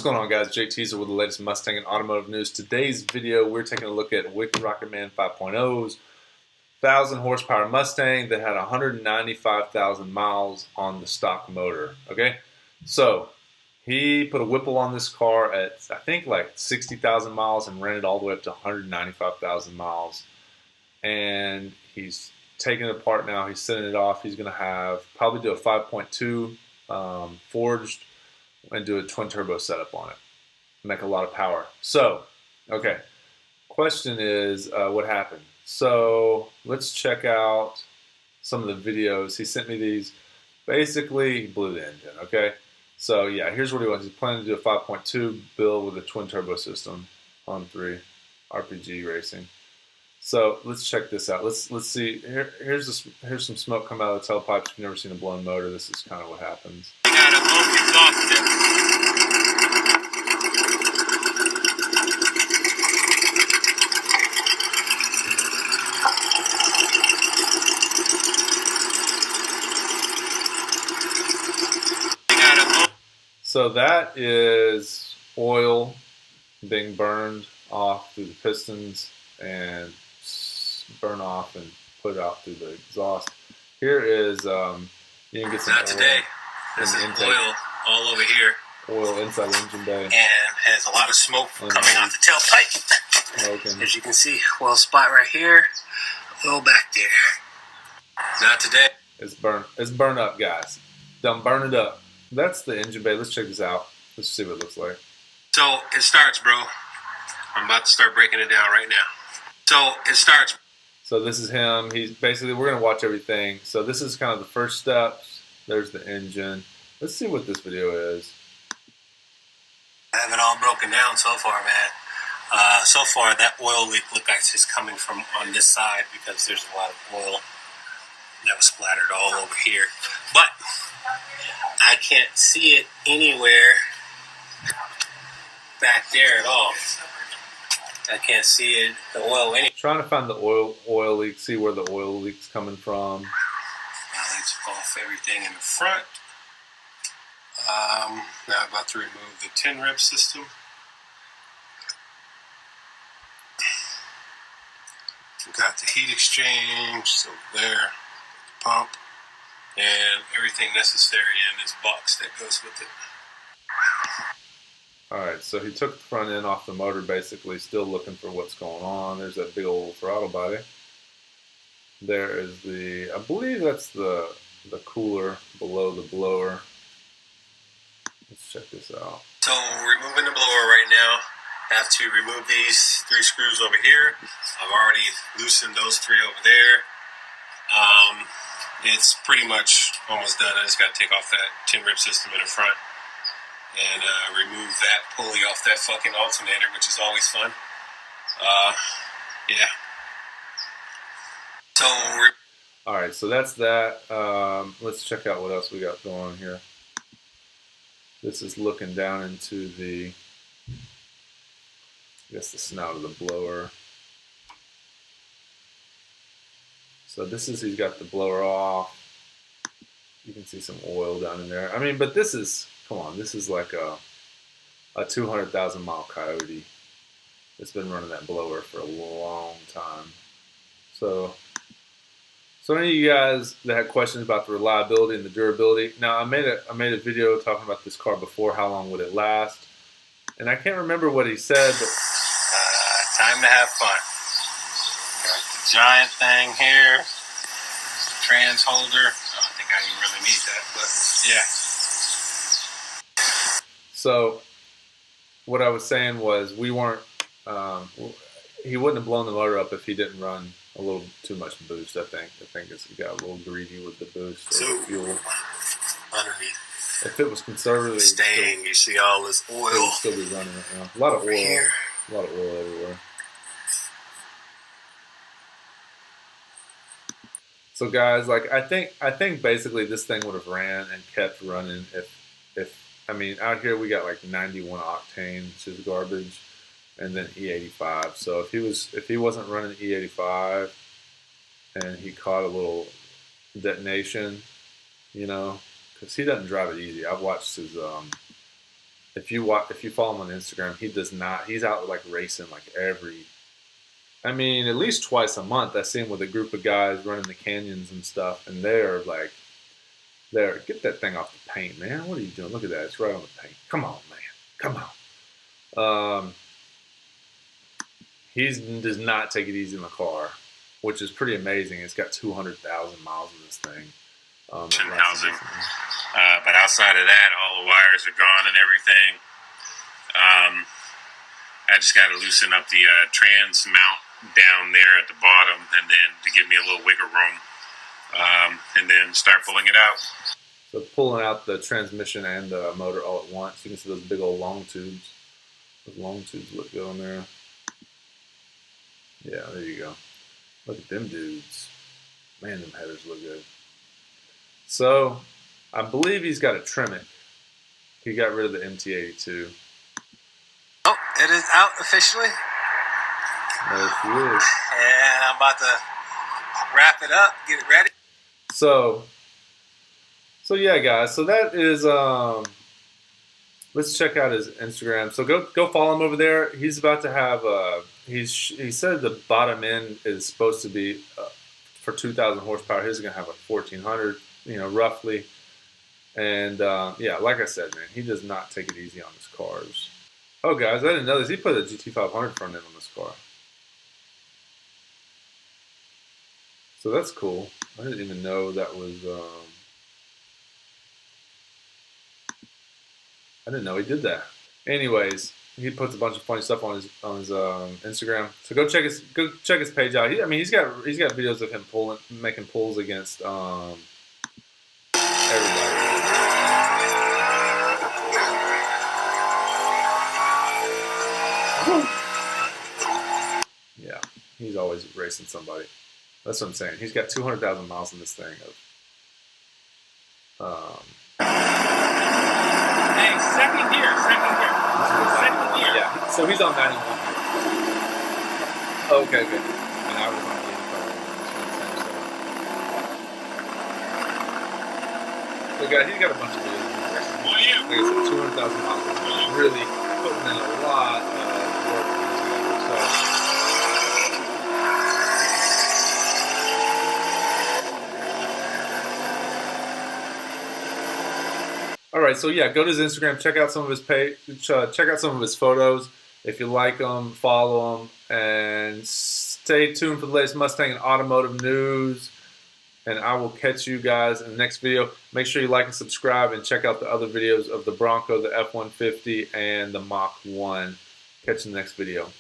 going on, guys? Jake Teaser with the latest Mustang and automotive news. Today's video, we're taking a look at Wicked Rocket Man 5.0's 1,000 horsepower Mustang that had 195,000 miles on the stock motor. Okay, so he put a Whipple on this car at I think like 60,000 miles and ran it all the way up to 195,000 miles. And he's taking it apart now. He's sending it off. He's going to have probably do a 5.2 forged and do a twin turbo setup on it. Make a lot of power. So, okay. Question is, what happened? So let's check out some of the videos. He sent me these. Basically, he blew the engine. Okay. So yeah, here's what he wants. He's planning to do a 5.2 build with a twin turbo system on 3 RPG racing. So let's check this out. Let's see. Here's some smoke coming out of the tailpipes. If you've never seen a blown motor, this is kind of what happens. So that is oil being burned off through the pistons and burn off and put out through the exhaust. Here is you can get some not today. This is oil all over here. Oil inside the engine bay. And has a lot of smoke coming out the tailpipe. Okay. As you can see, oil spot right here, oil back there. Not today. It's burn up, guys. Done burn it up. That's the engine bay. Let's check this out. Let's see what it looks like. So it starts, bro. I'm about to start breaking it down right now. So it starts. So this is him. He's basically, we're going to watch everything. So this is kind of the first steps. There's the engine. Let's see what this video is. I have it all broken down so far, man. So far, that oil leak looks like it's coming from on this side because there's a lot of oil that was splattered all over here. But I can't see it anywhere back there at all. I can't see it, the oil anywhere. Trying to find the oil leak, see where the oil leak's coming from. Now let's off everything in the front. Now I'm about to remove the 10 rep system. We've got the heat exchange, so there, pump, and everything necessary in this box that goes with it. Alright, so he took the front end off the motor, basically, still looking for what's going on. There's that big old throttle body. There is the, I believe that's the cooler below the blower. Let's check this out. So we're removing the blower right now. Have to remove these 3 screws over here. I've already loosened those 3 over there. It's pretty much almost done. I just got to take off that 10 rip system in the front and remove that pulley off that fucking alternator, which is always fun. Yeah. So all right, so that's that. Let's check out what else we got going on here. This is looking down into the, I guess, the snout of the blower. So this is, he's got the blower off. You can see some oil down in there. I mean, but this is, come on, this is like a 200,000 mile Coyote. It's been running that blower for a long time. So any of you guys that had questions about the reliability and the durability, now I made a video talking about this car before, how long would it last, and I can't remember what he said, but time to have fun. Got the giant thing here, trans holder. I don't think I even really need that, but yeah. So what I was saying was we weren't, he wouldn't have blown the motor up if he didn't run a little too much boost. I think he got a little greedy with the boost or the fuel. Underneath. If it was conservative, staying, you see all this oil. It would still be running right now. A lot of oil. Here. A lot of oil everywhere. So guys, like I think basically this thing would have ran and kept running if I mean, out here we got like 91 octane, which is garbage, and then E85. So if he wasn't running E85 and he caught a little detonation, you know, because he doesn't drive it easy. I've watched his if you follow him on Instagram, he does not. He's out like racing like at least twice a month. I see him with a group of guys running the canyons and stuff, and they're like, get that thing off the paint, man. What are you doing? Look at that. It's right on the paint. Come on, man. Come on. He does not take it easy in the car, which is pretty amazing. It's got 200,000 miles of this thing. Housing. But outside of that, all the wires are gone and everything. I just got to loosen up the trans mount down there at the bottom, and then to give me a little wiggle room, and then start pulling it out. So pulling out the transmission and the motor all at once. You can see those big old long tubes. Those long tubes look good on there. Yeah, there you go. Look at them dudes. Man, them headers look good. So, I believe he's got to trim it. He got rid of the MT82. Oh, it is out officially. There she is. And I'm about to wrap it up, get it ready. So yeah, guys. So that is let's check out his Instagram. So go follow him over there. He's about to have he said the bottom end is supposed to be for 2,000 horsepower. He's gonna have a 1,400, roughly. And yeah, like I said, man, he does not take it easy on his cars. Oh, guys, I didn't know this. He put a GT500 front end on this car. So that's cool. I didn't even know that was. I didn't know he did that. Anyways, he puts a bunch of funny stuff on his Instagram. So go check his page out. He's got videos of him making pulls against everybody. Yeah, he's always racing somebody. That's what I'm saying. He's got 200,000 miles in this thing. Hey, second gear. Yeah, so he's on 91 here. Okay. And I was on 85. So guys, he's got a bunch of videos. Like I said, 200,000 miles. Really putting in a lot of work on this guy. All right, so yeah, go to his Instagram, check out some of his page, check out some of his photos. If you like them, follow him, and stay tuned for the latest Mustang and automotive news. And I will catch you guys in the next video. Make sure you like and subscribe, and check out the other videos of the Bronco, the F-150, and the Mach 1. Catch you in the next video.